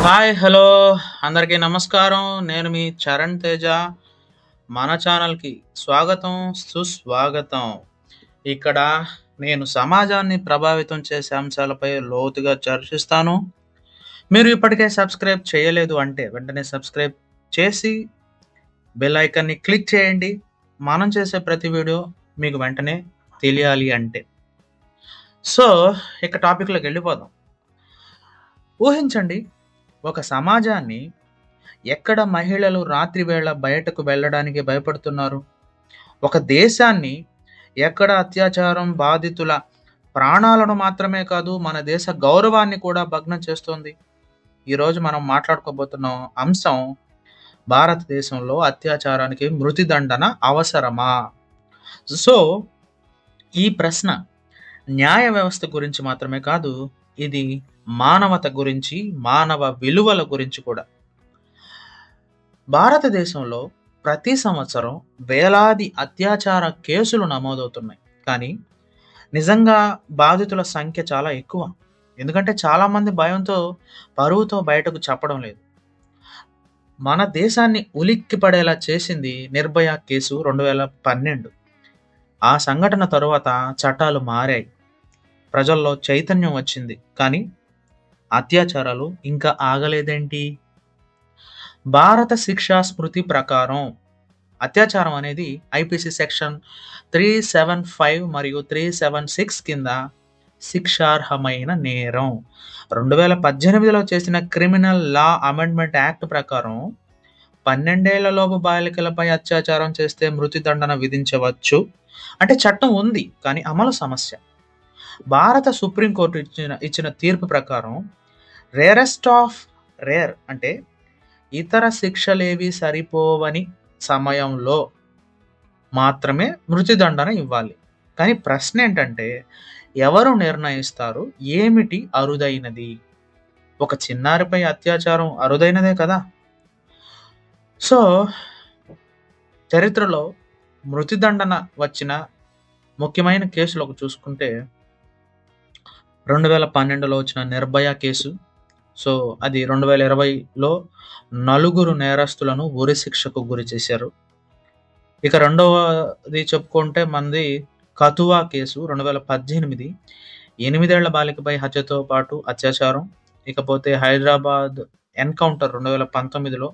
Hi hello అందరికీ నమస్కారం. నేను మీ చరణ్ తేజ. మన ఛానల్కి స్వాగతం, సుస్వాగతం. ఇక్కడ నేను సమాజాన్ని ప్రభావితం చేసే అంశాలపై లోతుగా చర్చిస్తాను. మీరు ఇప్పటికే సబ్స్క్రైబ్ చేయలేదు అంటే వెంటనే సబ్స్క్రైబ్ చేసి బెల్ ఐకాన్ని క్లిక్ చేయండి. మనం చేసే ప్రతి వీడియో మీకు వెంటనే తెలియాలి అంటే. సో ఇక టాపిక్లోకి వెళ్ళిపోదాం. ఊహించండి, ఒక సమాజాన్ని ఎక్కడ మహిళలు రాత్రి వేళ బయటకు వెళ్ళడానికి భయపడుతున్నారు. ఒక దేశాన్ని ఎక్కడ అత్యాచారం బాధితుల ప్రాణాలను మాత్రమే కాదు, మన దేశ గౌరవాన్ని కూడా భగ్నం చేస్తోంది. ఈరోజు మనం మాట్లాడుకోబోతున్న అంశం, భారతదేశంలో అత్యాచారానికి మృతిదండన అవసరమా? సో ఈ ప్రశ్న న్యాయ వ్యవస్థ గురించి మాత్రమే కాదు, ఇది మానవత గురించి, మానవ విలువల గురించి కూడా. భారతదేశంలో ప్రతి సంవత్సరం వేలాది అత్యాచార కేసులు నమోదవుతున్నాయి. కానీ నిజంగా బాధితుల సంఖ్య చాలా ఎక్కువ. ఎందుకంటే చాలామంది భయంతో, పరువుతో బయటకు చెప్పడం లేదు. మన దేశాన్ని ఉలిక్కి పడేలా చేసింది నిర్భయ కేసు 2012. ఆ సంఘటన తరువాత చట్టాలు మారాయి, ప్రజల్లో చైతన్యం వచ్చింది. కానీ అత్యాచారాలు ఇంకా ఆగలేదేంటి? భారత శిక్షా స్మృతి ప్రకారం అత్యాచారం అనేది ఐపీసీ సెక్షన్ 375 మరియు 376 కింద శిక్షార్హమైన నేరం. 2018లో చేసిన క్రిమినల్ లా అమెండ్మెంట్ యాక్ట్ ప్రకారం 12 ఏళ్లలోపు బాలికలపై అత్యాచారం చేస్తే మృతిదండన విధించవచ్చు. అంటే చట్టం ఉంది, కానీ అమలు సమస్య. భారత సుప్రీంకోర్టు ఇచ్చిన తీర్పు ప్రకారం రేరెస్ట్ ఆఫ్ రేర్ అంటే ఇతర శిక్షలేవి సరిపోవని సమయంలో మాత్రమే మృతిదండన ఇవ్వాలి. కానీ ప్రశ్న ఏంటంటే, ఎవరు నిర్ణయిస్తారు ఏమిటి అరుదైనది? ఒక చిన్నారిపై అత్యాచారం అరుదైనదే కదా. సో చరిత్రలో మృతిదండన వచ్చిన ముఖ్యమైన కేసులకు చూసుకుంటే 2012లో వచ్చిన నిర్భయ కేసు. సో అది 2020లో 4 నేరస్తులను ఉరి శిక్షకు గురి చేశారు. ఇక రెండవది చెప్పుకుంటే మనది కథువా కేసు 2018, 8 ఏళ్ల బాలికపై హత్యతో పాటు అత్యాచారం. ఇకపోతే హైదరాబాద్ ఎన్కౌంటర్ 2019లో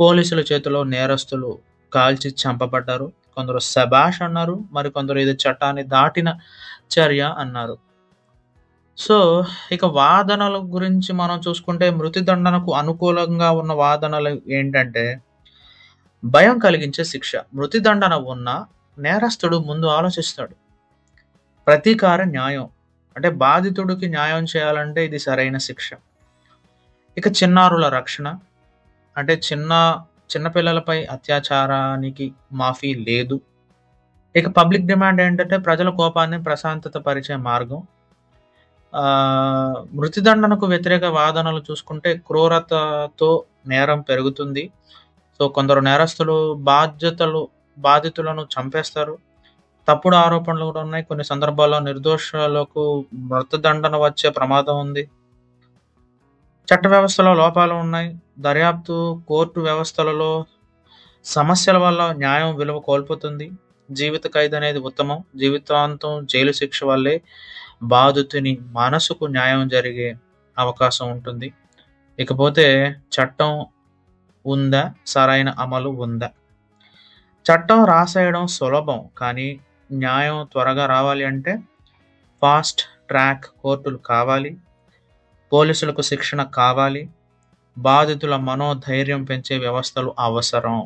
పోలీసుల చేతిలో నేరస్తులు కాల్చి చంపబడ్డారు. కొందరు శబాష్ అన్నారు, మరికొందరు ఇది చట్టాన్ని దాటిన చర్య అన్నారు. సో ఇక వాదనల గురించి మనం చూసుకుంటే, మృతిదండనకు అనుకూలంగా ఉన్న వాదనలు ఏంటంటే, భయం కలిగించే శిక్ష. మృతిదండన ఉన్న నేరస్తుడు ముందు ఆలోచిస్తాడు. ప్రతీకార న్యాయం అంటే బాధితుడికి న్యాయం చేయాలంటే ఇది సరైన శిక్ష. ఇక చిన్నారుల రక్షణ అంటే చిన్నపిల్లలపై అత్యాచారానికి మాఫీ లేదు. ఇక పబ్లిక్ డిమాండ్ ఏంటంటే ప్రజల కోపాన్ని ప్రశాంతత పరిచే మార్గం. మృతిదండనకు వ్యతిరేక వాదనలు చూసుకుంటే, క్రూరతతో నేరం పెరుగుతుంది. సో కొందరు నేరస్తులు బాధితులను చంపేస్తారు. తప్పుడు ఆరోపణలు కూడా ఉన్నాయి. కొన్ని సందర్భాల్లో నిర్దోషులకు మృతిదండన వచ్చే ప్రమాదం ఉంది. చట్ట వ్యవస్థలో లోపాలు ఉన్నాయి. దర్యాప్తు, కోర్టు వ్యవస్థలలో సమస్యల వల్ల న్యాయం విలువ కోల్పోతుంది. జీవిత ఖైదు అనేది ఉత్తమం. జీవితాంతం జైలు శిక్ష వల్లే బాధితుని మనసుకు న్యాయం జరిగే అవకాశం ఉంటుంది. ఇకపోతే చట్టం ఉందా, సరైన అమలు ఉందా? చట్టం రాసేయడం సులభం, కానీ న్యాయం త్వరగా రావాలి అంటే ఫాస్ట్ ట్రాక్ కోర్టులు కావాలి, పోలీసులకు శిక్షణ కావాలి, బాధితుల మనోధైర్యం పెంచే వ్యవస్థలు అవసరం.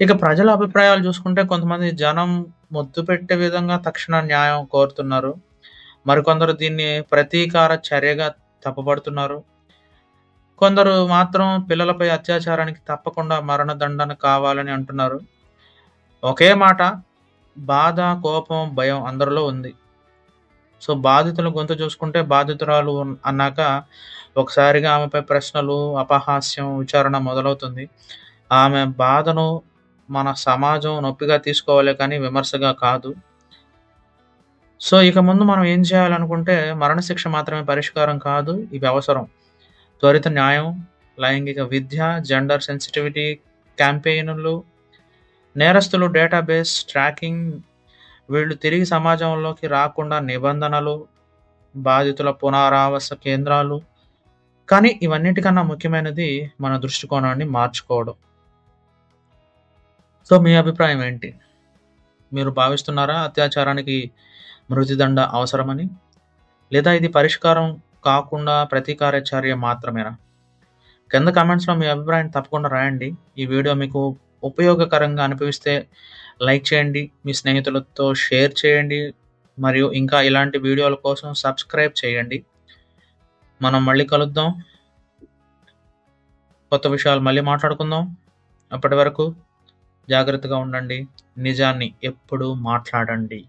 ఇక ప్రజల అభిప్రాయాలు చూసుకుంటే, కొంతమంది జనం ముద్దు పెట్టే విధంగా తక్షణ న్యాయం కోరుతున్నారు. మరికొందరు దీన్ని ప్రతీకార చర్యగా తప్పుపడుతున్నారు. కొందరు మాత్రం పిల్లలపై అత్యాచారానికి తప్పకుండా మరణదండన కావాలని అంటున్నారు. ఒకే మాట, బాధ, కోపం, భయం అందరిలో ఉంది. సో బాధితుల గొంతు చూసుకుంటే, బాధితురాలు అన్నాక ఒకసారిగా ఆమెపై ప్రశ్నలు, అపహాస్యం, విచారణ మొదలవుతుంది. ఆమె బాధను మన సమాజం నొప్పిగా తీసుకోవాలి, కానీ విమర్శగా కాదు. సో ఇక ముందు మనం ఏం చేయాలనుకుంటే, మరణశిక్ష మాత్రమే పరిష్కారం కాదు, ఇవి అవసరం. త్వరిత న్యాయం, లైంగిక విద్య, జెండర్ సెన్సిటివిటీ క్యాంపెయిన్‌లు, నేరస్తులు డేటాబేస్ ట్రాకింగ్, వీళ్ళు తిరిగి సమాజంలోకి రాకుండా నిబంధనలు, బాధితుల పునరావాస కేంద్రాలు. కానీ ఇవన్నిటికన్నా ముఖ్యమైనది మన దృష్టికోణాన్ని మార్చుకోవడం. సో, మీ అభిప్రాయం ఏంటి? మీరు భావిస్తున్నారా అత్యాచారానికి మృతిదండ అవసరమని? లేదా ఇది పరిష్కారం కాకుండా ప్రతీకార చర్య మాత్రమేనా? కింద కామెంట్స్‌లో మీ అభిప్రాయాన్ని తప్పకుండా రాయండి. ఈ వీడియో మీకు ఉపయోగకరంగా అనిపిస్తే లైక్ చేయండి. మీ స్నేహితులతో షేర్ చేయండి. మరియు ఇంకా ఇలాంటి వీడియోల కోసం సబ్స్క్రైబ్ చేయండి. మనం మళ్ళీ కలుద్దాం. కొత్త విషయాలు మళ్ళీ మాట్లాడుకుందాం. అప్పటి వరకు జాగ్రత్తగా ఉండండి. నిజాన్ని ఎప్పుడూ మాట్లాడండి.